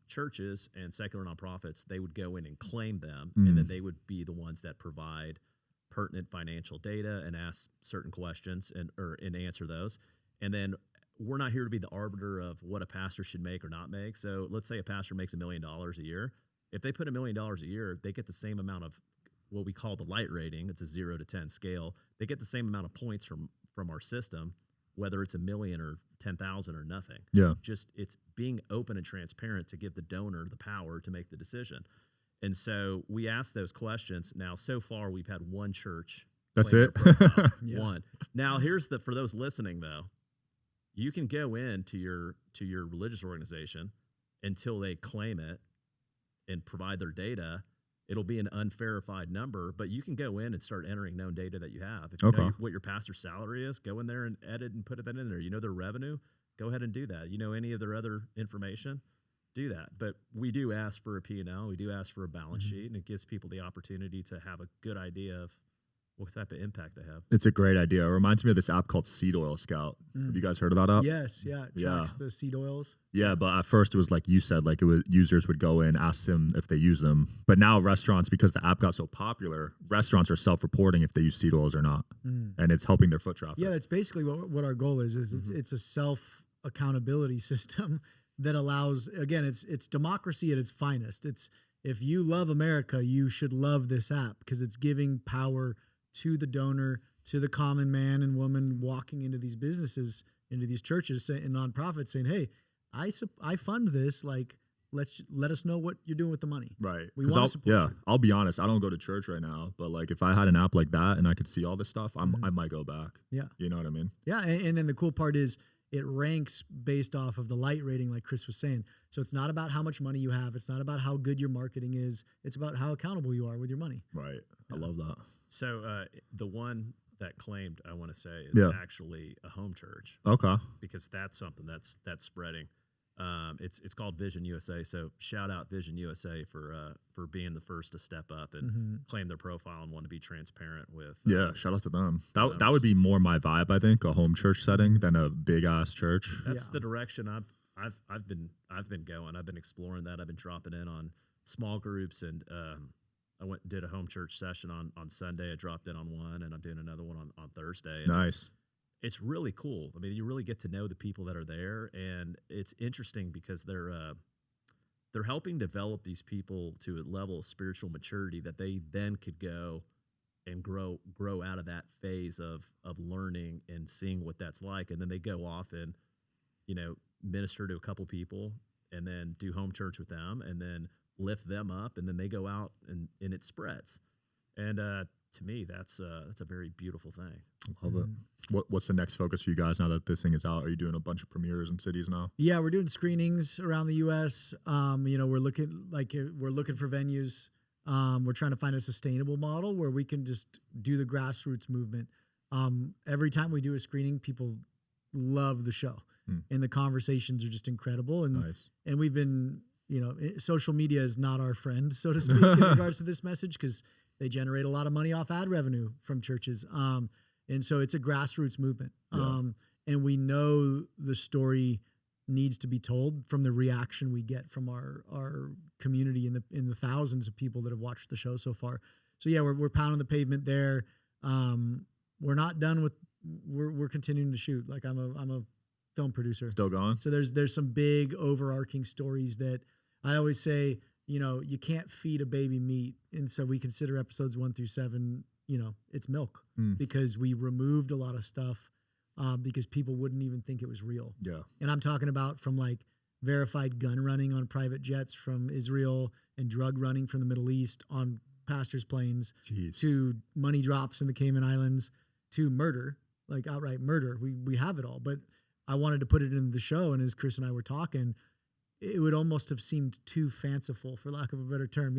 Speaker 1: churches and secular nonprofits. They would go in and claim them, and then they would be the ones that provide pertinent financial data and ask certain questions and answer those. And then we're not here to be the arbiter of what a pastor should make or not make. So let's say a pastor makes $1 million a year. If they put $1 million a year, they get the same amount of what we call the light rating. It's a 0 to 10 scale. They get the same amount of points from our system, whether it's $1 million or 10,000 or nothing.
Speaker 3: Yeah.
Speaker 1: Just it's being open and transparent to give the donor the power to make the decision. And so we asked those questions. Now, so far we've had one church.
Speaker 3: That's it.
Speaker 1: One. Now, for those listening though, you can go into your religious organization until they claim it and provide their data. It'll be an unverified number, but you can go in and start entering known data that you have. If you know what your pastor's salary is, go in there and edit and put that in there. You know their revenue, go ahead and do that. You know any of their other information, do that. But we do ask for a P&L. We do ask for a balance sheet, and it gives people the opportunity to have a good idea of what type of impact they have.
Speaker 3: It's a great idea. It reminds me of this app called Seed Oil Scout. Have you guys heard of that app?
Speaker 2: Yes, it tracks the seed oils.
Speaker 3: Yeah, but at first it was like you said, like users would go in, ask them if they use them. But now restaurants, because the app got so popular, restaurants are self-reporting if they use seed oils or not. And it's helping their foot traffic.
Speaker 2: Yeah, that's basically what our goal is it's a self-accountability system that allows, again, it's democracy at its finest. It's if you love America, you should love this app because it's giving power to the donor, to the common man and woman walking into these businesses, into these churches and nonprofits saying, hey, I fund this, like, let us know what you're doing with the money.
Speaker 3: Right.
Speaker 2: We want to support you.
Speaker 3: I'll be honest. I don't go to church right now, but like if I had an app like that and I could see all this stuff, I might go back.
Speaker 2: Yeah.
Speaker 3: You know what I mean?
Speaker 2: Yeah. And then the cool part is it ranks based off of the light rating, like Chris was saying. So it's not about how much money you have. It's not about how good your marketing is. It's about how accountable you are with your money.
Speaker 3: Right. I love that.
Speaker 1: So the one that claimed, I want to say, is actually a home church.
Speaker 3: Okay.
Speaker 1: Because that's something that's spreading. It's called Vision USA. So shout out Vision USA for being the first to step up and claim their profile and want to be transparent with.
Speaker 3: Shout out to them. That would be more my vibe, I think, a home church setting than a big ass church.
Speaker 1: That's the direction I've been going. I've been exploring that. I've been dropping in on small groups, and I went and did a home church session on Sunday. I dropped in on one, and I'm doing another one on Thursday. And
Speaker 3: nice.
Speaker 1: It's really cool. I mean, you really get to know the people that are there, and it's interesting because they're helping develop these people to a level of spiritual maturity that they then could go and grow out of that phase of learning and seeing what that's like, and then they go off and minister to a couple people, and then do home church with them, and then lift them up, and then they go out and it spreads. And to me, that's a very beautiful thing.
Speaker 3: Love it. What's the next focus for you guys now that this thing is out? Are you doing a bunch of premieres in cities now?
Speaker 2: Yeah, we're doing screenings around the U.S. We're looking for venues. We're trying to find a sustainable model where we can just do the grassroots movement. Every time we do a screening, people love the show, and the conversations are just incredible. And
Speaker 3: nice.
Speaker 2: And we've been, social media is not our friend, so to speak, in regards to this message, because they generate a lot of money off ad revenue from churches. And so it's a grassroots movement. And we know the story needs to be told from the reaction we get from our community in the thousands of people that have watched the show so far. So yeah, we're pounding the pavement there. We're not done with, we're continuing to shoot. Like I'm a film producer.
Speaker 3: Still going?
Speaker 2: So there's some big overarching stories that I always say, you can't feed a baby meat. And so we consider episodes 1 through 7, it's milk, because we removed a lot of stuff because people wouldn't even think it was real.
Speaker 3: Yeah.
Speaker 2: And I'm talking about from like verified gun running on private jets from Israel and drug running from the Middle East on pastors' planes.
Speaker 3: Jeez.
Speaker 2: To money drops in the Cayman Islands to murder, like outright murder. We have it all. But I wanted to put it in the show. And as Chris and I were talking, it would almost have seemed too fanciful, for lack of a better term,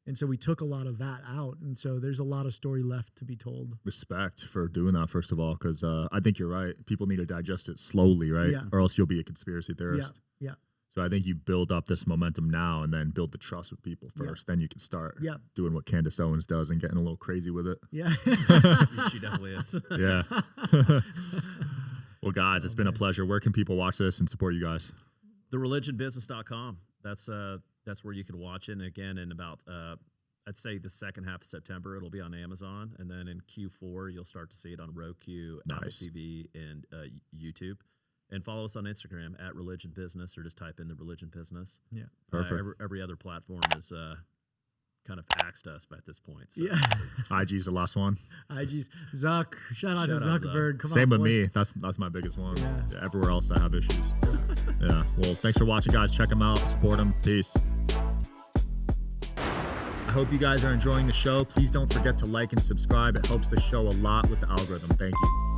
Speaker 2: And so we took a lot of that out. And so there's a lot of story left to be told.
Speaker 3: Respect for doing that, first of all, because I think you're right. People need to digest it slowly, right?
Speaker 2: Yeah.
Speaker 3: Or else you'll be a conspiracy theorist.
Speaker 2: Yeah.
Speaker 3: So I think you build up this momentum now and then build the trust with people first. Then you can start doing what Candace Owens does and getting a little crazy with it.
Speaker 2: Yeah.
Speaker 1: She definitely is.
Speaker 3: Yeah. Well, guys, it's been a pleasure. Where can people watch this and support you guys?
Speaker 1: TheReligionBusiness.com. That's where you can watch it. And again, in about I'd say the second half of September, it'll be on Amazon, and then in Q4 you'll start to see it on Roku, Apple TV, and YouTube. And follow us on Instagram at Religion Business, or just type in The Religion Business.
Speaker 2: Yeah,
Speaker 3: perfect.
Speaker 1: Every other platform is kind of axed us at this point. So.
Speaker 2: Yeah.
Speaker 3: IG's the last one.
Speaker 2: IG's Zuck. Shout out to Zuckerberg. Come
Speaker 3: Same
Speaker 2: on,
Speaker 3: with
Speaker 2: boy.
Speaker 3: me. That's my biggest one.
Speaker 2: Yeah.
Speaker 3: Everywhere else I have issues. Yeah. Well, thanks for watching, guys. Check them out. Support them. Peace. I hope you guys are enjoying the show. Please don't forget to like and subscribe. It helps the show a lot with the algorithm. Thank you.